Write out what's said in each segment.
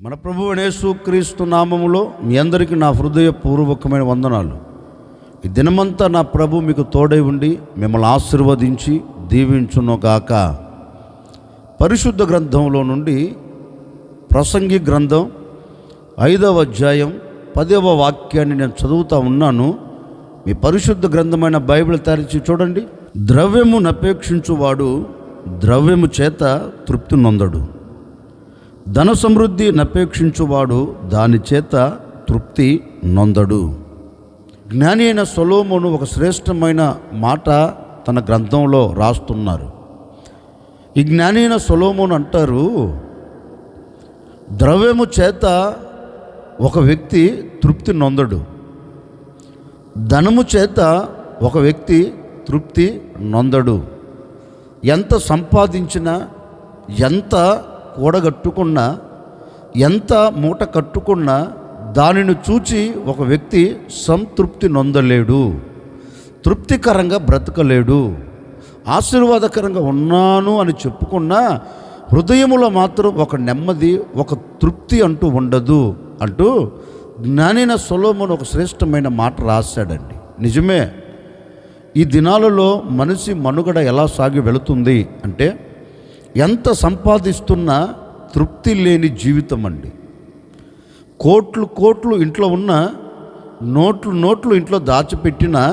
మన ప్రభువైన యేసుక్రీస్తు నామములో మీ అందరికీ నా హృదయపూర్వకమైన వందనాలు. ఈ దినమంతా నా ప్రభు మీకు తోడై ఉండి మిమ్మల్ని ఆశీర్వదించి దీవించునుగాక. పరిశుద్ధ గ్రంథంలో నుండి ప్రసంగి గ్రంథం 5వ అధ్యాయం 10వ వాక్యాన్ని నేను చదువుతూ ఉన్నాను. మీ పరిశుద్ధ గ్రంథమైన బైబిల్ తెరిచి చూడండి. ద్రవ్యము నపేక్షించువాడు ద్రవ్యము చేత తృప్తి నొందడు, ధన సమృద్ధి నపేక్షించువాడు దాని చేత తృప్తి నొందడు. జ్ఞాని అయిన సొలొమోను ఒక శ్రేష్టమైన మాట తన గ్రంథంలో రాస్తున్నారు. ఈ జ్ఞాని అయిన సొలొమోను అంటారు, ద్రవ్యము చేత ఒక వ్యక్తి తృప్తి నొందడు, ధనము చేత ఒక వ్యక్తి తృప్తి నొందడు. ఎంత సంపాదించినా, ఎంత కూడగట్టుకున్నా, ఎంత మూట కట్టుకున్నా దానిని చూచి ఒక వ్యక్తి సంతృప్తి నొందలేడు, తృప్తికరంగా బ్రతకలేడు. ఆశీర్వాదకరంగా ఉన్నాను అని చెప్పుకున్నా హృదయములో మాత్రం ఒక నెమ్మది, ఒక తృప్తి అంటూ ఉండదు అంటూ జ్ఞానైన సొలొమోను ఒక శ్రేష్టమైన మాట రాశాడండి. నిజమే, ఈ దినాలలో మనిషి మనుగడ ఎలా సాగి వెళుతుంది అంటే, ఎంత సంపాదిస్తున్నా తృప్తి లేని జీవితం అండి. కోట్లు కోట్లు ఇంట్లో ఉన్న, నోట్లు ఇంట్లో దాచిపెట్టినా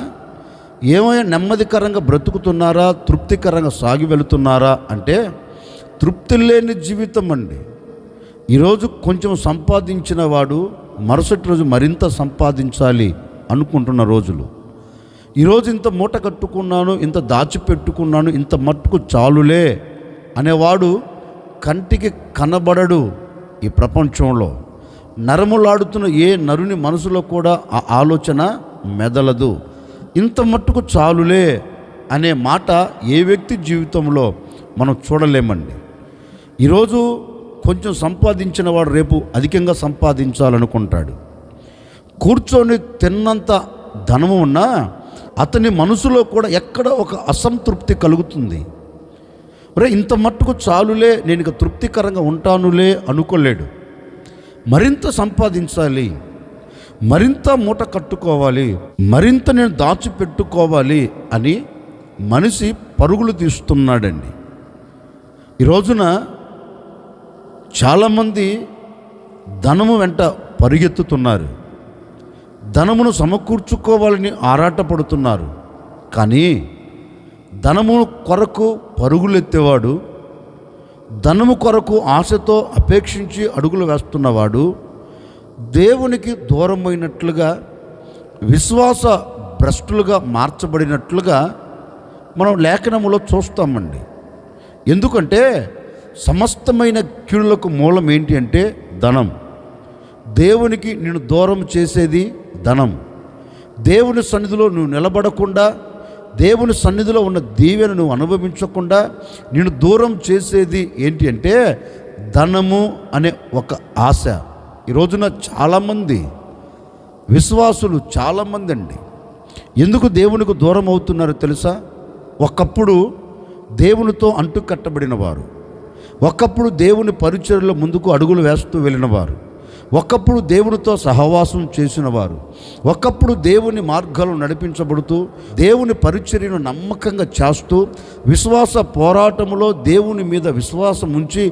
ఏమైనా నెమ్మదికరంగా బ్రతుకుతున్నారా, తృప్తికరంగా సాగి వెళుతున్నారా అంటే తృప్తి లేని జీవితం అండి. ఈరోజు కొంచెం సంపాదించిన వాడు మరుసటి రోజు మరింత సంపాదించాలి అనుకుంటున్న రోజులు. ఈరోజు ఇంత మూట కట్టుకున్నాను, ఇంత దాచిపెట్టుకున్నాను, ఇంత మట్టుకు చాలులే అనేవాడు కంటికి కనబడడు. ఈ ప్రపంచంలో నరములాడుతున్న ఏ నరుని మనసులో కూడా ఆ ఆలోచన మెదలదు. ఇంత మట్టుకు చాలులే అనే మాట ఏ వ్యక్తి జీవితంలో మనం చూడలేమండి. ఈరోజు కొంచెం సంపాదించిన వాడు రేపు అధికంగా సంపాదించాలనుకుంటాడు. కూర్చొని తిన్నంత ధనము ఉన్నా అతని మనసులో కూడా ఎక్కడ ఒక అసంతృప్తి కలుగుతుంది. ఇంత మట్టుకు చాలులే, నేను ఇక తృప్తికరంగా ఉంటానులే అనుకోలేడు. మరింత సంపాదించాలి, మరింత మూట కట్టుకోవాలి, మరింత నేను దాచిపెట్టుకోవాలి అని మనిషి పరుగులు తీస్తున్నాడండి. ఈ రోజున చాలామంది ధనము వెంట పరిగెత్తుతున్నారు, ధనమును సమకూర్చుకోవాలని ఆరాటపడుతున్నారు. కానీ ధనము కొరకు పరుగులెత్తేవాడు, ధనము కొరకు ఆశతో అపేక్షించి అడుగులు వేస్తున్నవాడు దేవునికి దూరమైనట్లుగా, విశ్వాస భ్రష్టులుగా మార్చబడినట్లుగా మనం లేఖనములో చూస్తామండి. ఎందుకంటే సమస్తమైన కీడులకు మూలం ఏంటి అంటే ధనం. దేవునికి నేను దూరం చేసేది ధనం. దేవుని సన్నిధిలో నువ్వు నిలబడకుండా, దేవుని సన్నిధిలో ఉన్న దీవెను నువ్వు అనుభవించకుండా నేను దూరం చేసేది ఏంటి అంటే ధనము అనే ఒక ఆశ. ఈ రోజున చాలామంది విశ్వాసులు, చాలామంది అండి ఎందుకు దేవునికి దూరం అవుతున్నారో తెలుసా? ఒకప్పుడు దేవునితో అంటు కట్టబడిన వారు, ఒకప్పుడు దేవుని పరిచర్యలో ముందుకు అడుగులు వేస్తూ వెళ్ళిన వారు, ఒకప్పుడు దేవునితో సహవాసం చేసిన వారు, ఒకప్పుడు దేవుని మార్గాలు నడిపించబడుతూ దేవుని పరిచర్యను నమ్మకంగా చేస్తూ విశ్వాస పోరాటంలో దేవుని మీద విశ్వాసం ఉంచి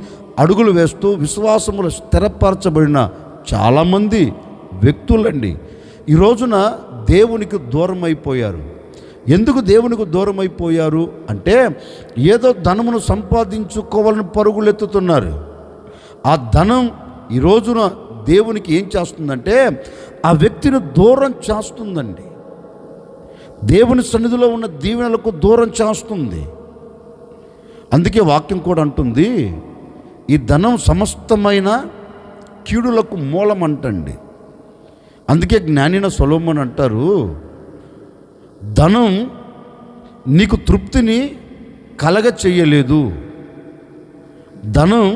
అడుగులు వేస్తూ విశ్వాసములు స్థిరపరచబడిన చాలామంది వ్యక్తులండి ఈ రోజున దేవునికి దూరం అయిపోయారు. ఎందుకు దేవునికి దూరం అయిపోయారు అంటే ఏదో ధనమును సంపాదించుకోవాలని పరుగులెత్తుతున్నారు. ఆ ధనం ఈ రోజున దేవునికి ఏం చేస్తుందంటే ఆ వ్యక్తిని దూరం చేస్తుందండి. దేవుని సన్నిధిలో ఉన్న దీవెనలకు దూరం చేస్తుంది. అందుకే వాక్యం కూడా అంటుంది, ఈ ధనం సమస్తమైన కీడులకు మూలం అంటండి. అందుకే జ్ఞానిన సొలొమోను అంటారు, ధనం నీకు తృప్తిని కలగ చెయ్యలేదు, ధనం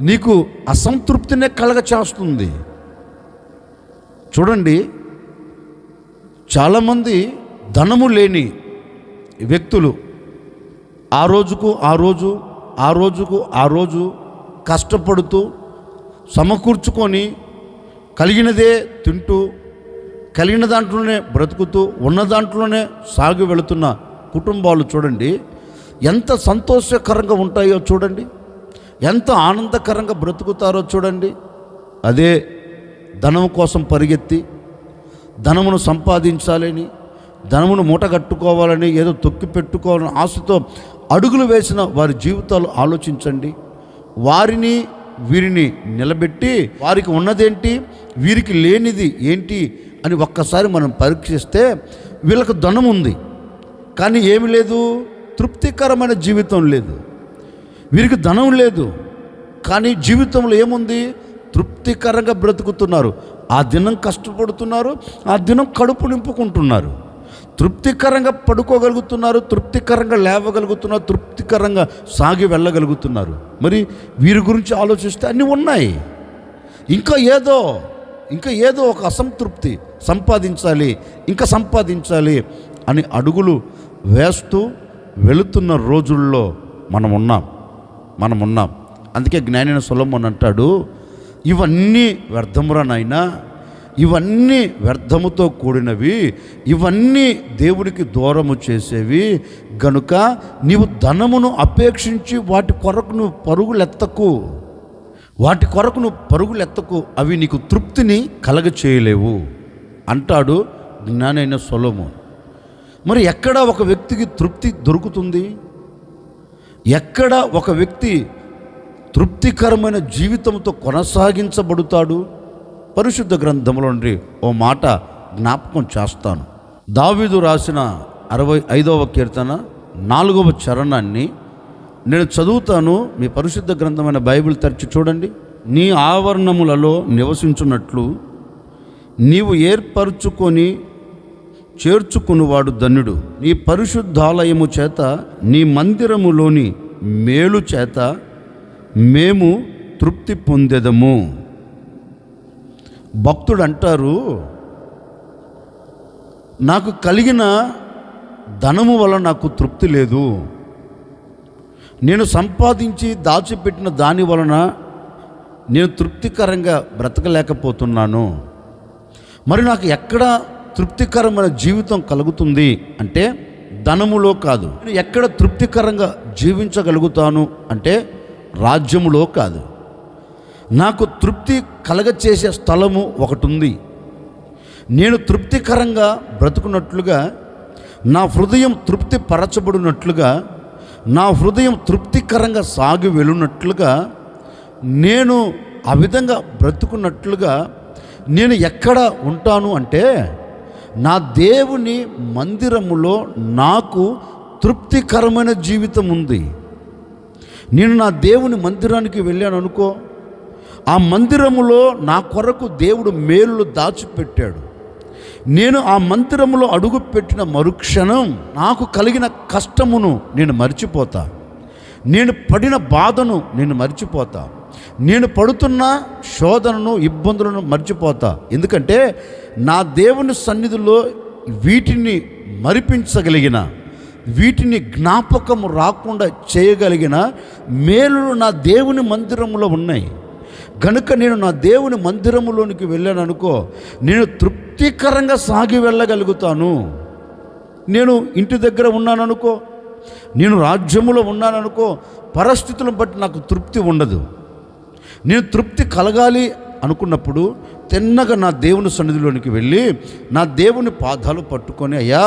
నీకు అసంతృప్తినే కలగ చేస్తుంది. చూడండి, చాలామంది ధనము లేని వ్యక్తులు ఆ రోజుకు ఆ రోజు కష్టపడుతూ సమకూర్చుకొని కలిగినదే తింటూ కలిగిన దాంట్లోనే బ్రతుకుతూ ఉన్న దాంట్లోనే సాగి వెళుతున్న కుటుంబాలు చూడండి ఎంత సంతోషకరంగా ఉంటాయో చూడండి, ఎంత ఆనందకరంగా బ్రతుకుతారో చూడండి. అదే ధనం కోసం పరిగెత్తి ధనమును సంపాదించాలని, ధనమును మూటగట్టుకోవాలని, ఏదో తొక్కి పెట్టుకోవాలని ఆశతో అడుగులు వేసిన వారి జీవితాలు ఆలోచించండి. వారిని వీరిని నిలబెట్టి వారికి ఉన్నదేంటి వీరికి లేనిది ఏంటి అని ఒక్కసారి మనం పరీక్షిస్తే వీళ్ళకు ధనం ఉంది కానీ ఏమి లేదు, తృప్తికరమైన జీవితం లేదు. వీరికి ధనం లేదు కానీ జీవితంలో ఏముంది, తృప్తికరంగా బ్రతుకుతున్నారు. ఆ దినం కష్టపడుతున్నారు, ఆ దినం కడుపు నింపుకుంటున్నారు, తృప్తికరంగా పడుకోగలుగుతున్నారు, తృప్తికరంగా లేవగలుగుతున్నారు, తృప్తికరంగా సాగి వెళ్ళగలుగుతున్నారు. మరి వీరి గురించి ఆలోచిస్తే అన్నీ ఉన్నాయి. ఇంకా ఏదో ఒక అసంతృప్తి, సంపాదించాలి, ఇంకా సంపాదించాలి అని అడుగులు వేస్తూ వెళుతున్న రోజుల్లో మనం ఉన్నాం. అందుకే జ్ఞానైన సొలొమోను అంటాడు, ఇవన్నీ వ్యర్థమురా నాయనా, ఇవన్నీ వ్యర్థముతో కూడినవి, ఇవన్నీ దేవుడికి దూరము చేసేవి గనుక నీవు ధనమును అపేక్షించి వాటి కొరకు నువ్వు పరుగులెత్తకు, అవి నీకు తృప్తిని కలగచేయలేవు అంటాడు జ్ఞానైన సొలొమోను. మరి ఎక్కడ ఒక వ్యక్తికి తృప్తి దొరుకుతుంది? ఎక్కడ ఒక వ్యక్తి తృప్తికరమైన జీవితంతో కొనసాగించబడతాడు? పరిశుద్ధ గ్రంథంలో నుండి ఓ మాట జ్ఞాపకం చేస్తాను. దావీదు రాసిన 65వ కీర్తన 4వ చరణాన్ని నేను చదువుతాను. మీ పరిశుద్ధ గ్రంథమైన బైబిల్ తెరిచి చూడండి. నీ ఆవరణములలో నివసించున్నట్లు నీవు ఏర్పరచుకొని చేర్చుకునివాడు ధన్యుడు. నీ పరిశుద్ధాలయము చేత నీ మందిరములోని మేలు చేత మేము తృప్తి పొందెదము. భక్తుడు అంటారు, నాకు కలిగిన ధనము వల్ల నాకు తృప్తి లేదు, నేను సంపాదించి దాచిపెట్టిన దాని వలన నేను తృప్తికరంగా బ్రతకలేకపోతున్నాను. మరి నాకు ఎక్కడ తృప్తికరమైన జీవితం కలుగుతుంది అంటే ధనములో కాదు. నేను ఎక్కడ తృప్తికరంగా జీవించగలుగుతాను అంటే రాజ్యములో కాదు. నాకు తృప్తి కలగచేసే స్థలము ఒకటి ఉంది. నేను తృప్తికరంగా బ్రతుకున్నట్లుగా, నా హృదయం తృప్తి పరచబడినట్లుగా, నా హృదయం తృప్తికరంగా సాగి వెళ్ళున్నట్లుగా, నేను ఆ విధంగా బ్రతుకున్నట్లుగా నేను ఎక్కడ ఉంటాను అంటే నా దేవుని మందిరములో నాకు తృప్తికరమైన జీవితం ఉంది. నేను నా దేవుని మందిరానికి వెళ్ళాను అనుకో, ఆ మందిరములో నా కొరకు దేవుడు మేలులు దాచిపెట్టాడు. నేను ఆ మందిరములో అడుగుపెట్టిన మరుక్షణం నాకు కలిగిన కష్టమును నేను మర్చిపోతా, నేను పడిన బాధను నేను మర్చిపోతా, నేను పడుతున్న శోధనను ఇబ్బందులను మర్చిపోతా. ఎందుకంటే నా దేవుని సన్నిధిలో వీటిని మరిపించగలిగిన, వీటిని జ్ఞాపకము రాకుండా చేయగలిగిన మేలులు నా దేవుని మందిరములో ఉన్నాయి గనుక నేను నా దేవుని మందిరములోనికి వెళ్ళాను అనుకో, నేను తృప్తికరంగా సాగి వెళ్ళగలుగుతాను. నేను ఇంటి దగ్గర ఉన్నాను అనుకో, నేను రాజ్యములో ఉన్నాను అనుకో, పరిస్థితులను బట్టి నాకు తృప్తి ఉండదు. నేను తృప్తి కలగాలి అనుకున్నప్పుడు తిన్నగా నా దేవుని సన్నిధిలోనికి వెళ్ళి నా దేవుని పాదాలు పట్టుకొని, అయ్యా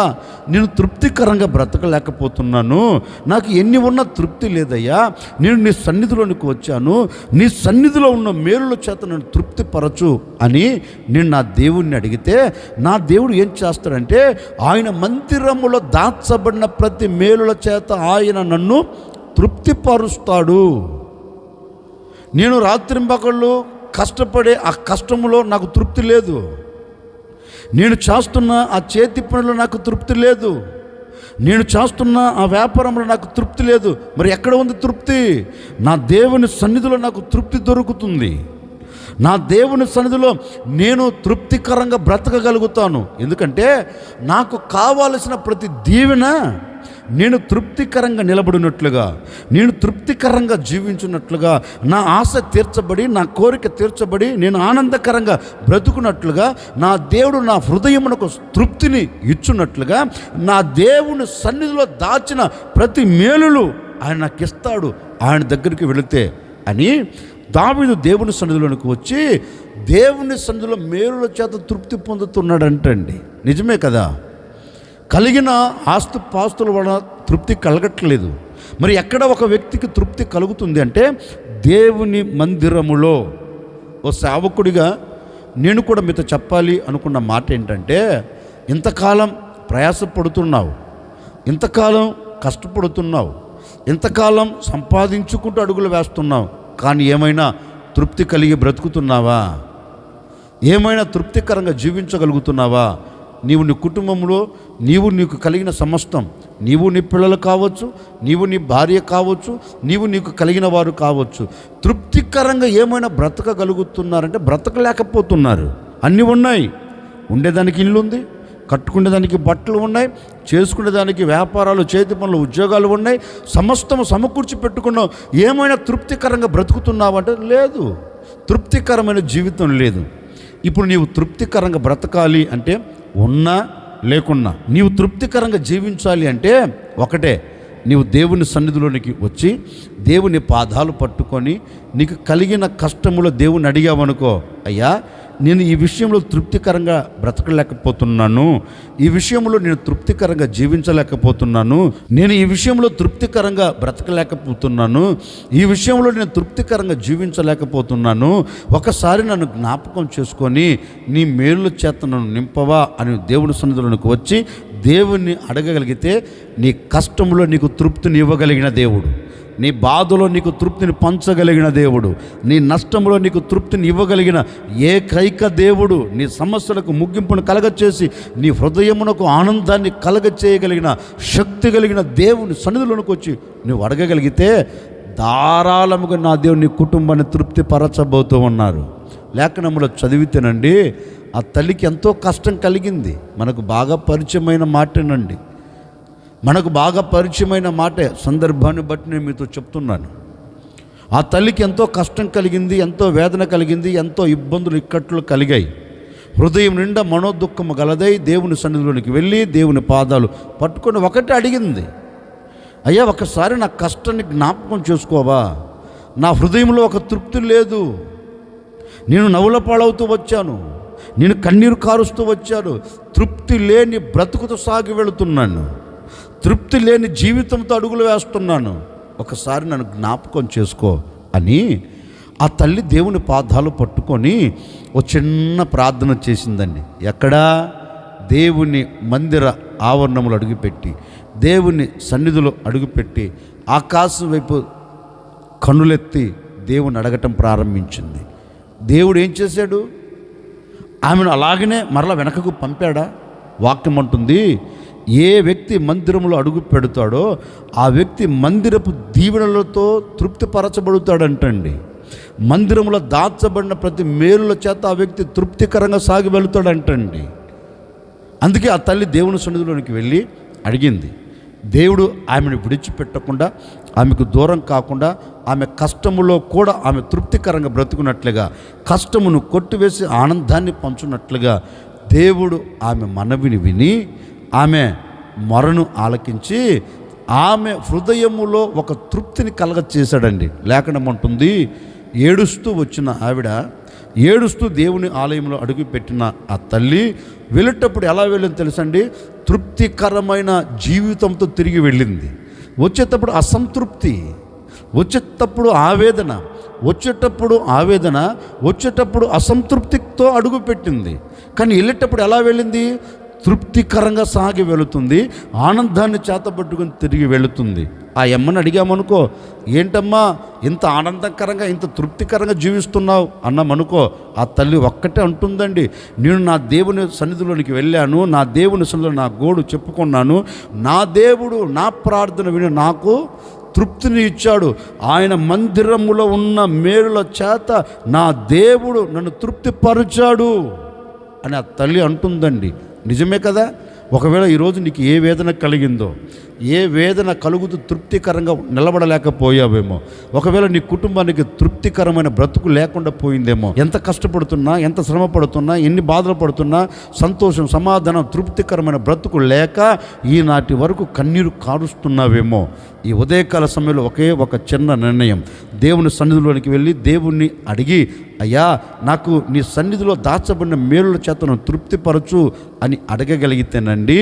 నేను తృప్తికరంగా బ్రతకలేకపోతున్నాను, నాకు ఎన్ని ఉన్నా తృప్తి లేదయ్యా, నేను నీ సన్నిధిలోనికి వచ్చాను, నీ సన్నిధిలో ఉన్న మేలుల చేత నన్ను తృప్తిపరచు అని నేను నా దేవుణ్ణి అడిగితే నా దేవుడు ఏం చేస్తాడంటే ఆయన మందిరములో దాచబడిన ప్రతి మేలుల చేత ఆయన నన్ను తృప్తిపరుస్తాడు. నేను రాత్రింబగళ్ళు కష్టపడే ఆ కష్టములో నాకు తృప్తి లేదు, నేను చేస్తున్న ఆ చేతి పనులు నాకు తృప్తి లేదు, నేను చేస్తున్న ఆ వ్యాపారంలో నాకు తృప్తి లేదు. మరి ఎక్కడ ఉంది తృప్తి? నా దేవుని సన్నిధిలో నాకు తృప్తి దొరుకుతుంది. నా దేవుని సన్నిధిలో నేను తృప్తికరంగా బ్రతకగలుగుతాను. ఎందుకంటే నాకు కావలసిన ప్రతి దీవెన నేను తృప్తికరంగా నిలబడినట్లుగా, నేను తృప్తికరంగా జీవించినట్లుగా, నా ఆశ తీర్చబడి, నా కోరిక తీర్చబడి, నేను ఆనందకరంగా బ్రతుకున్నట్లుగా, నా దేవుడు నా హృదయమునకు తృప్తిని ఇచ్చున్నట్లుగా, నా దేవుని సన్నిధిలో దాచిన ప్రతి మేలులు ఆయన నాకు ఇస్తాడు ఆయన దగ్గరికి వెళితే అని దావీదు దేవుని సన్నిధిలోనికి వచ్చి దేవుని సన్నిధిలో మేలుల చేత తృప్తి పొందుతున్నాడంటండి. నిజమే కదా. కలిగిన ఆస్తుపాస్తుల వలన తృప్తి కలగట్లేదు. మరి ఎక్కడ ఒక వ్యక్తికి తృప్తి కలుగుతుంది అంటే దేవుని మందిరములో. ఓ సేవకుడిగా నేను కూడా మీతో చెప్పాలి అనుకున్న మాట ఏంటంటే, ఇంతకాలం ప్రయాసపడుతున్నావు, ఇంతకాలం కష్టపడుతున్నావు, ఇంతకాలం సంపాదించుకుంటూ అడుగులు వేస్తున్నావు, కానీ ఏమైనా తృప్తి కలిగి బ్రతుకుతున్నావా? ఏమైనా తృప్తికరంగా జీవించగలుగుతున్నావా? నీవు నీ కుటుంబంలో నీకు కలిగిన సమస్తం, నీవు నీ పిల్లలు కావచ్చు, నీవు నీ భార్య కావచ్చు, నీకు కలిగిన వారు కావచ్చు, తృప్తికరంగా ఏమైనా బ్రతకగలుగుతున్నారంటే బ్రతకలేకపోతున్నారు. అన్నీ ఉన్నాయి, ఉండేదానికి ఇల్లు ఉంది, కట్టుకునేదానికి బట్టలు ఉన్నాయి, చేసుకునేదానికి వ్యాపారాలు, చేతి పనులు, ఉద్యోగాలు ఉన్నాయి, సమస్తము సమకూర్చి పెట్టుకున్నావు. ఏమైనా తృప్తికరంగా బ్రతుకుతున్నావు అంటే లేదు, తృప్తికరమైన జీవితం లేదు. ఇప్పుడు నీవు తృప్తికరంగా బ్రతకాలి అంటే ఉన్నా లేకున్నా, నీవు తృప్తికరంగా జీవించాలి అంటే ఒకటే, నీవు దేవుని సన్నిధిలోనికి వచ్చి దేవుని పాదాలు పట్టుకొని నీకు కలిగిన కష్టములో దేవుని అడిగావనుకో, అయ్యా నేను ఈ విషయంలో తృప్తికరంగా బ్రతకలేకపోతున్నాను, ఈ విషయంలో నేను తృప్తికరంగా జీవించలేకపోతున్నాను, నేను ఈ విషయంలో తృప్తికరంగా బ్రతకలేకపోతున్నాను, ఈ విషయంలో నేను తృప్తికరంగా జీవించలేకపోతున్నాను, ఒకసారి నన్ను జ్ఞాపకం చేసుకొని నీ మేలుల చేత నన్ను నింపవా అని దేవుని సన్నిధిలోనికి వచ్చి దేవుణ్ణి అడగగలిగితే నీ కష్టంలో నీకు తృప్తిని ఇవ్వగలిగిన దేవుడు, నీ బాధలో నీకు తృప్తిని పంచగలిగిన దేవుడు, నీ నష్టంలో నీకు తృప్తిని ఇవ్వగలిగిన ఏకైక దేవుడు, నీ సమస్యలకు ముగింపును కలగచేసి నీ హృదయమునకు ఆనందాన్ని కలగచేయగలిగిన శక్తి కలిగిన దేవుని సన్నిధిలోనికి వచ్చి నువ్వు అడగగలిగితే ధారాళముగా నా దేవుని కుటుంబాన్ని తృప్తిపరచబోతూ ఉన్నారు. లేఖనములో చదివితేనండి ఆ తల్లికి ఎంతో కష్టం కలిగింది. మనకు బాగా పరిచయమైన మాటేనండి, మనకు బాగా పరిచయమైన మాటే, సందర్భాన్ని బట్టి నేను మీతో చెప్తున్నాను. ఆ తల్లికి ఎంతో కష్టం కలిగింది, ఎంతో వేదన కలిగింది, ఎంతో ఇబ్బందులు ఇక్కట్లు కలిగాయి. హృదయం నిండా మనోదుఖము గలదై దేవుని సన్నిధిలోనికి వెళ్ళి దేవుని పాదాలు పట్టుకొని ఒకటే అడిగింది, అయ్యా ఒకసారి నా కష్టాన్ని జ్ఞాపకం చేసుకోవా? నా హృదయంలో ఒక తృప్తి లేదు, నేను నవ్వుల పాలవుతూ వచ్చాను, నేను కన్నీరు కారుస్తూ వచ్చాను, తృప్తి లేని బ్రతుకుతో సాగి వెళుతున్నాను, తృప్తి లేని జీవితంతో అడుగులు వేస్తున్నాను, ఒకసారి నన్ను జ్ఞాపకం చేసుకో అని ఆ తల్లి దేవుని పాదాలు పట్టుకొని ఒక చిన్న ప్రార్థన చేసిందండి. ఎక్కడా? దేవుని మందిర ఆవరణములు అడుగుపెట్టి, దేవుని సన్నిధిలో అడుగుపెట్టి ఆకాశం వైపు కన్నులెత్తి దేవుని అడగటం ప్రారంభించింది. దేవుడు ఏం చేశాడు? ఆమెను అలాగనే మరలా వెనకకు పంపాడా? వాక్యం అంటుంది, ఏ వ్యక్తి మందిరంలో అడుగు పెడతాడో ఆ వ్యక్తి మందిరపు దీవెనలతో తృప్తిపరచబడుతాడంటండి. మందిరంలో దాచబడిన ప్రతి మేలుల చేత ఆ వ్యక్తి తృప్తికరంగా సాగి వెళుతాడంటండి. అందుకే ఆ తల్లి దేవుని సన్నిధిలోనికి వెళ్ళి అడిగింది. దేవుడు ఆమెను విడిచిపెట్టకుండా, ఆమెకు దూరం కాకుండా, ఆమె కష్టములో కూడా ఆమె తృప్తికరంగా బ్రతుకున్నట్లుగా, కష్టమును కొట్టివేసి ఆనందాన్ని పంచున్నట్లుగా దేవుడు ఆమె మనవిని విని ఆమె మొరను ఆలకించి ఆమె హృదయములో ఒక తృప్తిని కలగచేశాడండి. లేఖనం అంటుంది, ఏడుస్తూ వచ్చిన ఆవిడ, ఏడుస్తూ దేవుని ఆలయంలో అడుగుపెట్టిన ఆ తల్లి వెళ్ళేటప్పుడు ఎలా వెళ్ళింది తెలుసండి? తృప్తికరమైన జీవితంతో తిరిగి వెళ్ళింది. వచ్చేటప్పుడు అసంతృప్తి, వచ్చేటప్పుడు ఆవేదన, వచ్చేటప్పుడు అసంతృప్తితో అడుగుపెట్టింది. కానీ వెళ్ళేటప్పుడు ఎలా వెళ్ళింది? తృప్తికరంగా సాగి వెళుతుంది, ఆనందాన్ని చేతబట్టుకుని తిరిగి వెళుతుంది. ఆ అమ్మని అడిగామనుకో, ఏంటమ్మా ఇంత ఆనందకరంగా ఇంత తృప్తికరంగా జీవిస్తున్నావు అన్నామనుకో, ఆ తల్లి ఒక్కటే అంటుందండి, నేను నా దేవుని సన్నిధిలోనికి వెళ్ళాను, నా దేవుని సన్నిధిలో నా గోడు చెప్పుకున్నాను, నా దేవుడు నా ప్రార్థన విని నాకు తృప్తిని ఇచ్చాడు, ఆయన మందిరములో ఉన్న మేలుల చేత నా దేవుడు నన్ను తృప్తిపరిచాడు అని ఆ తల్లి అంటుందండి. నిజమే కదా? ఒకవేళ ఈరోజు నీకు ఏ వేదన కలిగిందో, ఏ వేదన కలుగుతూ తృప్తికరంగా నిలబడలేకపోయావేమో, ఒకవేళ నీ కుటుంబానికి తృప్తికరమైన బ్రతుకు లేకుండా పోయిందేమో, ఎంత కష్టపడుతున్నా, ఎంత శ్రమ పడుతున్నా, ఎన్ని బాధలు పడుతున్నా, సంతోషం, సమాధానం, తృప్తికరమైన బ్రతుకు లేక ఈనాటి వరకు కన్నీరు కారుస్తున్నావేమో, ఈ ఉదయకాల సమయంలో ఒకే ఒక చిన్న నిర్ణయం, దేవుని సన్నిధిలోనికి వెళ్ళి దేవుణ్ణి అడిగి, అయ్యా నాకు నీ సన్నిధిలో దాచబడిన మేలుల చేతను తృప్తిపరచు అని అడగగలిగితేనండి,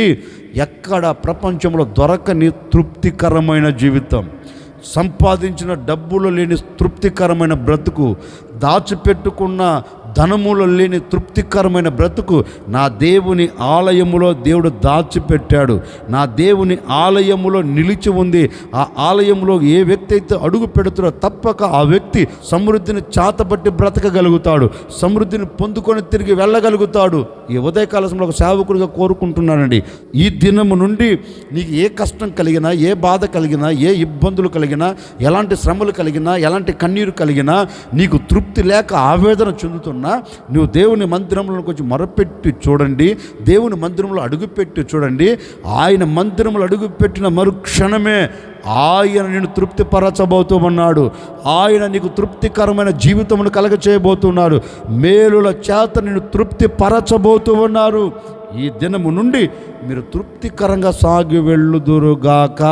ఎక్కడ ప్రపంచంలో దొరకని తృప్తికరమైన జీవితం, సంపాదించిన డబ్బులు లేని తృప్తికరమైన బ్రతుకు, దాచిపెట్టుకున్న ధనములో లేని తృప్తికరమైన బ్రతుకు నా దేవుని ఆలయములో దేవుడు దాచిపెట్టాడు. నా దేవుని ఆలయములో నిలిచి ఉంది. ఆ ఆలయంలో ఏ వ్యక్తి అయితే అడుగు పెడుతారో తప్పక ఆ వ్యక్తి సమృద్ధిని చాతబట్టి బ్రతకగలుగుతాడు, సమృద్ధిని పొందుకొని తిరిగి వెళ్ళగలుగుతాడు. ఈ ఉదయకాల సమయంలో ఒక సేవకుడిగా కోరుకుంటున్నానండి, ఈ దినము నుండి నీకు ఏ కష్టం కలిగినా, ఏ బాధ కలిగినా, ఏ ఇబ్బందులు కలిగినా, ఎలాంటి శ్రమలు కలిగినా, ఎలాంటి కన్నీరు కలిగినా, నీకు తృప్తి లేక ఆవేదన చెందుతున్నా, నువ్వు దేవుని మందిరంలోకి వచ్చి మొరపెట్టి చూడండి, దేవుని మందిరంలో అడుగుపెట్టి చూడండి. ఆయన మందిరంలో అడుగుపెట్టిన మరుక్షణమే ఆయన నిన్ను తృప్తిపరచబోతూ ఉన్నాడు. ఆయన నీకు తృప్తికరమైన జీవితమును కలగచేయబోతున్నాడు. మేలుల చేత నిన్ను తృప్తిపరచబోతూ ఉన్నారు. ఈ దినము నుండి మీరు తృప్తికరంగా సాగి వెళ్ళుదురుగాక.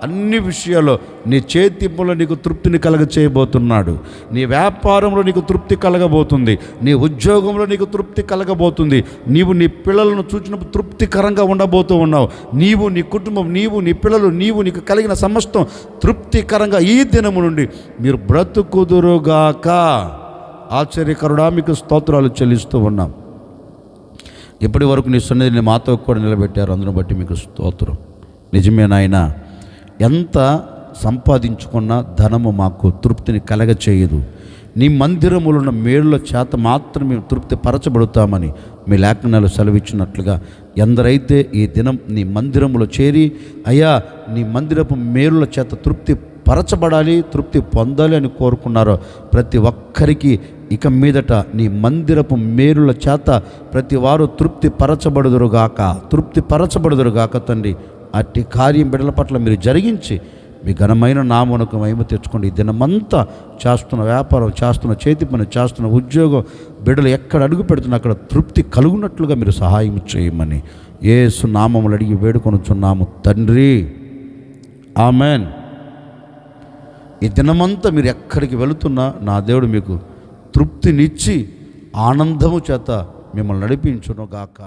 అన్ని విషయాల్లో నీ చేతింపులో నీకు తృప్తిని కలగచేయబోతున్నాడు. నీ వ్యాపారంలో నీకు తృప్తి కలగబోతుంది, నీ ఉద్యోగంలో నీకు తృప్తి కలగబోతుంది. నీవు నీ పిల్లలను చూసినప్పుడు తృప్తికరంగా ఉండబోతూ ఉన్నావు. నీవు, నీ కుటుంబం, నీవు, నీ పిల్లలు, నీకు కలిగిన సమస్తం తృప్తికరంగా ఈ దినము నుండి మీరు బ్రతుకుదురుగాక. ఆశ్చర్యకరుడా, మీకు స్తోత్రాలు చెల్లిస్తూ ఉన్నాం. ఇప్పటి వరకు నీ సన్నిధిని మాతో కూడా నిలబెట్టారు, అందును బట్టి మీకు స్తోత్రం. నిజమే నాయనా, ఎంత సంపాదించుకున్న ధనము మాకు తృప్తిని కలగచేయదు. నీ మందిరములో ఉన్న మేలుల చేత మాత్రమే తృప్తి పరచబడుతామని మీ లేఖనాలు సెలవిచ్చినట్లుగా ఎందరైతే ఈ దినం నీ మందిరములో చేరి, అయ్యా నీ మందిరపు మేలుల చేత తృప్తి పరచబడాలి, తృప్తి పొందాలి అని కోరుకున్నారో ప్రతి ఒక్కరికి ఇక మీదట నీ మందిరపు మేలుల చేత ప్రతి వారు తృప్తి పరచబడుదురుగాక తండ్రి. అట్టి కార్యం బిడ్డల పట్ల మీరు జరిగించి మీ ఘనమైన నామమునకు మహిమ తెచ్చుకోండి. ఈ దినమంతా చేస్తున్న వ్యాపారం, చేస్తున్న చేతి పని, చేస్తున్న ఉద్యోగం, బిడ్డలు ఎక్కడ అడుగు పెడుతున్నా అక్కడ తృప్తి కలుగునట్లుగా మీరు సహాయం చేయమని యేసు నామములు అడిగి వేడుకొనుచున్నాము తండ్రి, ఆమెన్. ఈ దినమంతా మీరు ఎక్కడికి వెళుతున్నా నా దేవుడు మీకు తృప్తినిచ్చి ఆనందము చేత మిమ్మల్ని నడిపించును గాక.